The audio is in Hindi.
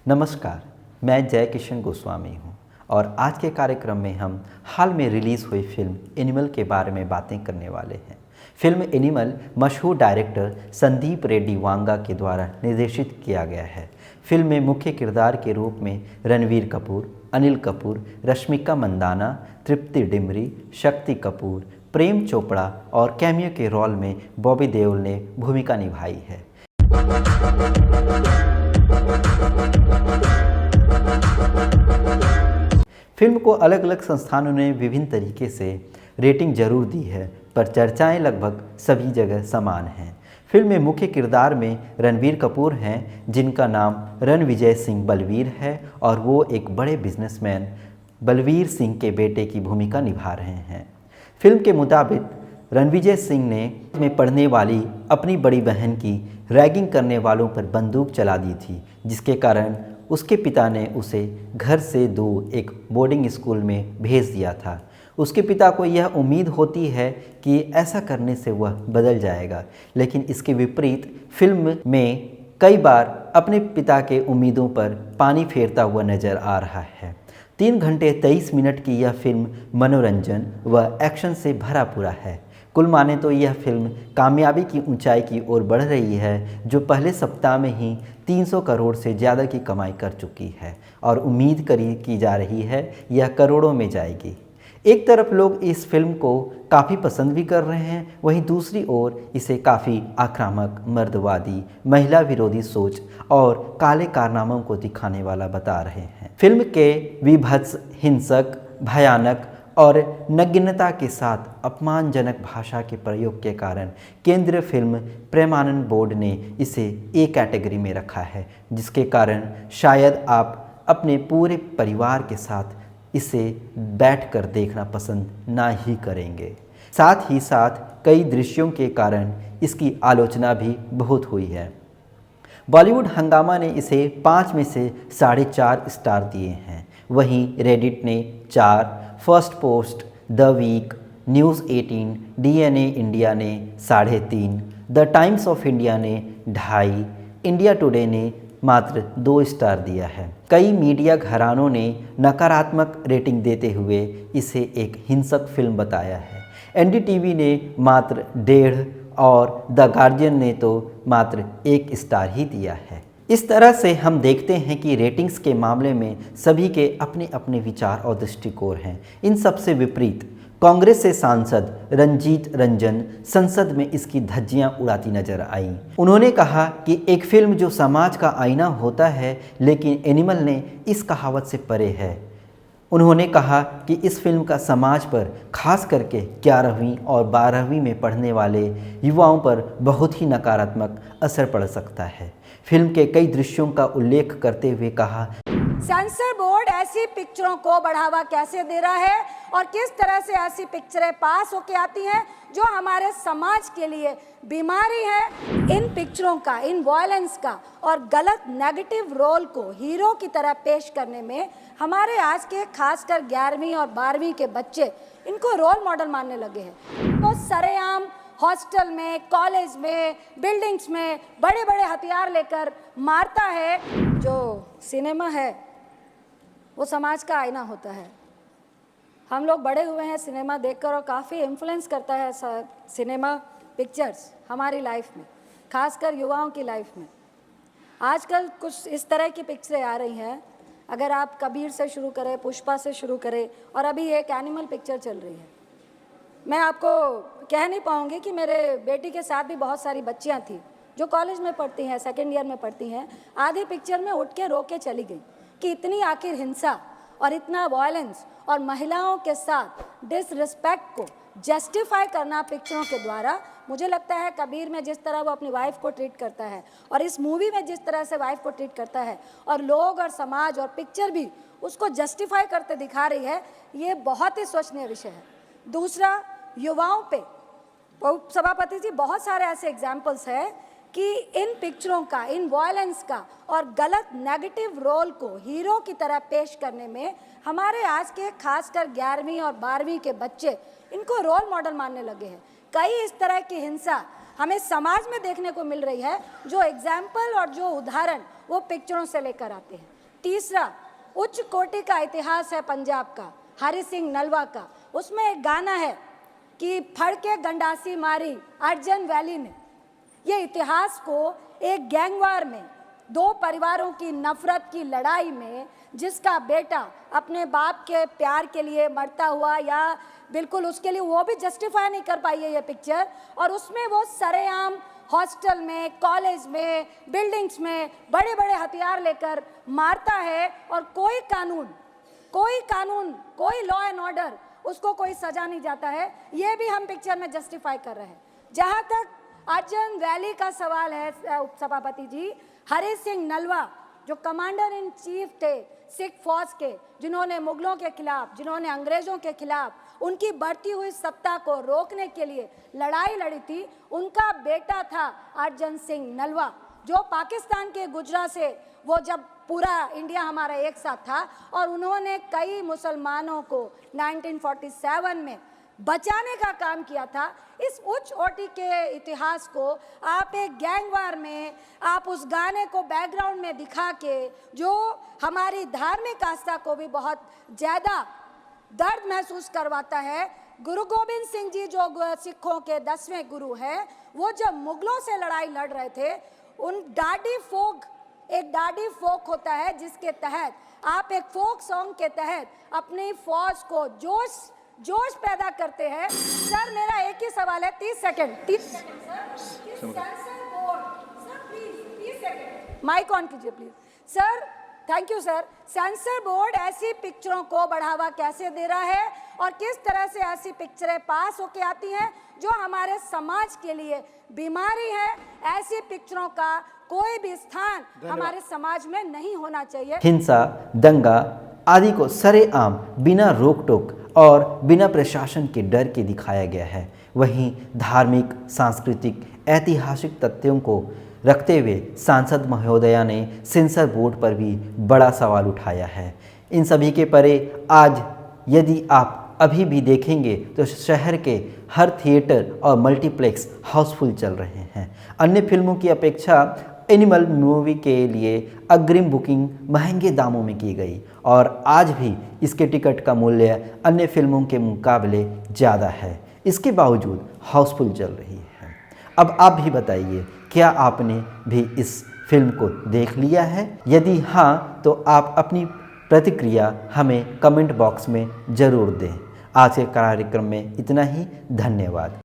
नमस्कार, मैं जय किशन गोस्वामी हूँ और आज के कार्यक्रम में हम हाल में रिलीज़ हुई फिल्म एनिमल के बारे में बातें करने वाले हैं। फिल्म एनिमल मशहूर डायरेक्टर संदीप रेड्डी वांगा के द्वारा निर्देशित किया गया है। फिल्म में मुख्य किरदार के रूप में रणवीर कपूर, अनिल कपूर, रश्मिका मंदाना, तृप्ति डिमरी, शक्ति कपूर, प्रेम चोपड़ा और कैमियो के रोल में बॉबी देओल ने भूमिका निभाई है। फिल्म को अलग अलग संस्थानों ने विभिन्न तरीके से रेटिंग जरूर दी है, पर चर्चाएं लगभग सभी जगह समान हैं। फिल्म में मुख्य किरदार में रणवीर कपूर हैं, जिनका नाम रणविजय सिंह बलवीर है और वो एक बड़े बिजनेसमैन बलवीर सिंह के बेटे की भूमिका निभा रहे हैं। फिल्म के मुताबिक रणविजय सिंह ने में पढ़ने वाली अपनी बड़ी बहन की रैगिंग करने वालों पर बंदूक चला दी थी, जिसके कारण उसके पिता ने उसे घर से दूर एक बोर्डिंग स्कूल में भेज दिया था। उसके पिता को यह उम्मीद होती है कि ऐसा करने से वह बदल जाएगा, लेकिन इसके विपरीत फिल्म में कई बार अपने पिता के उम्मीदों पर पानी फेरता हुआ नजर आ रहा है। 3 घंटे 23 मिनट की यह फिल्म मनोरंजन व एक्शन से भरा पूरा है। कुल माने तो यह फिल्म कामयाबी की ऊंचाई की ओर बढ़ रही है, जो पहले सप्ताह में ही 300 करोड़ से ज़्यादा की कमाई कर चुकी है और उम्मीद की जा रही है यह करोड़ों में जाएगी। एक तरफ लोग इस फिल्म को काफ़ी पसंद भी कर रहे हैं, वहीं दूसरी ओर इसे काफ़ी आक्रामक, मर्दवादी, महिला विरोधी सोच और काले कारनामों को दिखाने वाला बता रहे हैं। फिल्म के विभत्स, हिंसक, भयानक और नग्नता के साथ अपमानजनक भाषा के प्रयोग के कारण केंद्रीय फिल्म प्रमाणन बोर्ड ने इसे ए कैटेगरी में रखा है, जिसके कारण शायद आप अपने पूरे परिवार के साथ इसे बैठकर देखना पसंद ना ही करेंगे। साथ ही साथ कई दृश्यों के कारण इसकी आलोचना भी बहुत हुई है। बॉलीवुड हंगामा ने इसे 5 में से 4.5 स्टार दिए हैं। वहीं रेडिट ने 4, Firstpost, The Week, News 18, DNA India ने 3.5, द टाइम्स ऑफ इंडिया ने 2.5, इंडिया टुडे ने मात्र 2 स्टार दिया है। कई मीडिया घरानों ने नकारात्मक रेटिंग देते हुए इसे एक हिंसक फिल्म बताया है। एनडीटीवी ने मात्र 1.5 और द गार्जियन ने तो मात्र 1 स्टार ही दिया है। इस तरह से हम देखते हैं कि रेटिंग्स के मामले में सभी के अपने अपने विचार और दृष्टिकोण हैं। इन सबसे विपरीत कांग्रेस से सांसद रंजीत रंजन संसद में इसकी धज्जियां उड़ाती नजर आईं। उन्होंने कहा कि एक फिल्म जो समाज का आईना होता है, लेकिन एनिमल ने इस कहावत से परे है। उन्होंने कहा कि इस फिल्म का समाज पर, खास करके 11वीं और 12वीं में पढ़ने वाले युवाओं पर बहुत ही नकारात्मक असर पड़ सकता है। फिल्म के कई दृश्यों का उल्लेख करते हुए कहा, सेंसर बोर्ड ऐसी पिक्चरों को बढ़ावा कैसे दे रहा है और किस तरह से ऐसी पिक्चरें पास होके आती हैं जो हमारे समाज के लिए बीमारी है। इन पिक्चरों का, इन वायलेंस का और गलत नेगेटिव रोल को हीरो की तरह पेश करने में हमारे आज के खासकर 11वीं और 12वीं के बच्चे इनको रोल मॉडल मानने लगे हैं। तो सरेआम हॉस्टल में, कॉलेज में, बिल्डिंग्स में बड़े बड़े हथियार लेकर मारता है। जो सिनेमा है वो समाज का आईना होता है। हम लोग बड़े हुए हैं सिनेमा देखकर और काफ़ी इन्फ्लुएंस करता है सिनेमा पिक्चर्स हमारी लाइफ में, खासकर युवाओं की लाइफ में। आजकल कुछ इस तरह की पिक्चरें आ रही हैं, अगर आप कबीर से शुरू करें, पुष्पा से शुरू करें और अभी एक एनिमल पिक्चर चल रही है। मैं आपको कह नहीं पाऊँगी कि मेरे बेटी के साथ भी बहुत सारी बच्चियाँ थी जो कॉलेज में पढ़ती हैं, सेकेंड ईयर में पढ़ती हैं। आधी पिक्चर में उठ के रो के चली गई कि इतनी आखिर हिंसा और इतना वायलेंस और महिलाओं के साथ डिसरिस्पेक्ट को जस्टिफाई करना पिक्चरों के द्वारा। मुझे लगता है कबीर में जिस तरह वो अपनी वाइफ को ट्रीट करता है और इस मूवी में जिस तरह से वाइफ को ट्रीट करता है और लोग और समाज और पिक्चर भी उसको जस्टिफाई करते दिखा रही है, ये बहुत ही सोचनीय विषय है। दूसरा, युवाओं पे सभापति जी बहुत सारे ऐसे एग्जाम्पल्स हैं कि इन पिक्चरों का, इन वायलेंस का और गलत नेगेटिव रोल को हीरो की तरह पेश करने में हमारे आज के खासकर 11वीं और 12वीं के बच्चे इनको रोल मॉडल मानने लगे हैं। कई इस तरह की हिंसा हमें समाज में देखने को मिल रही है, जो एग्जाम्पल और जो उदाहरण वो पिक्चरों से लेकर आते हैं। तीसरा, उच्च कोटि का इतिहास है पंजाब का, हरि सिंह नलवा का। उसमें एक गाना है कि फड़ के गंडासी मारी अर्जन वैली ने। ये इतिहास को एक गैंगवार में, दो परिवारों की नफरत की लड़ाई में, जिसका बेटा अपने बाप के प्यार के लिए मरता हुआ, या बिल्कुल उसके लिए वो भी जस्टिफाई नहीं कर पाई है ये पिक्चर, और उसमें वो सरेआम हॉस्टल में, कॉलेज में, बिल्डिंग्स में बड़े बड़े हथियार लेकर मारता है, और कोई कानून, कोई लॉ एंड ऑर्डर, उसको कोई सजा नहीं जाता है। ये भी हम पिक्चर में जस्टिफाई कर रहे हैं। जहाँ तक अर्जन वैली का सवाल है उपसभापति जी, हरि सिंह नलवा जो कमांडर इन चीफ थे सिख फौज के, जिन्होंने मुगलों के खिलाफ, जिन्होंने अंग्रेजों के खिलाफ उनकी बढ़ती हुई सत्ता को रोकने के लिए लड़ाई लड़ी थी, उनका बेटा था अर्जन सिंह नलवा, जो पाकिस्तान के गुजरात से, वो जब पूरा इंडिया हमारा एक साथ था, और उन्होंने कई मुसलमानों को 1947 में बचाने का काम किया था। इस उच्च कोटि के इतिहास को आप एक गैंगवार में, आप उस गाने को बैकग्राउंड में दिखा के, जो हमारी धार्मिक आस्था को भी बहुत ज़्यादा दर्द महसूस करवाता है। गुरु गोविंद सिंह जी जो सिखों के 10वें गुरु हैं, वो जब मुगलों से लड़ाई लड़ रहे थे, उन एक डाडी फोक होता है, जिसके तहत आप एक फोक सॉन्ग के तहत अपनी फौज को जोश पैदा करते हैं। सर मेरा एक ही सवाल है, 30 second sir, please 30 second mike on कीजिए please sir. Thank you sir. Censor board ऐसी पिक्चरों को बढ़ावा कैसे दे रहा है, और किस तरह से ऐसी पिक्चरें पास होके आती हैं जो हमारे समाज के लिए बीमारी है? ऐसी पिक्चरों का कोई भी स्थान हमारे समाज में नहीं होना चाहिए। हिंसा, दंगा आदि को सरेआम बिना रोक टोक और बिना प्रशासन के डर के दिखाया गया है। वहीं धार्मिक, सांस्कृतिक, ऐतिहासिक तथ्यों को रखते हुए सांसद महोदया ने सेंसर बोर्ड पर भी बड़ा सवाल उठाया है। इन सभी के परे आज यदि आप अभी भी देखेंगे तो शहर के हर थिएटर और मल्टीप्लेक्स हाउसफुल चल रहे हैं। अन्य फिल्मों की अपेक्षा एनिमल मूवी के लिए अग्रिम बुकिंग महंगे दामों में की गई, और आज भी इसके टिकट का मूल्य अन्य फिल्मों के मुकाबले ज़्यादा है। इसके बावजूद हाउसफुल चल रही है। अब आप भी बताइए, क्या आपने भी इस फिल्म को देख लिया है? यदि हाँ, तो आप अपनी प्रतिक्रिया हमें कमेंट बॉक्स में ज़रूर दें। आज के कार्यक्रम में इतना ही। धन्यवाद।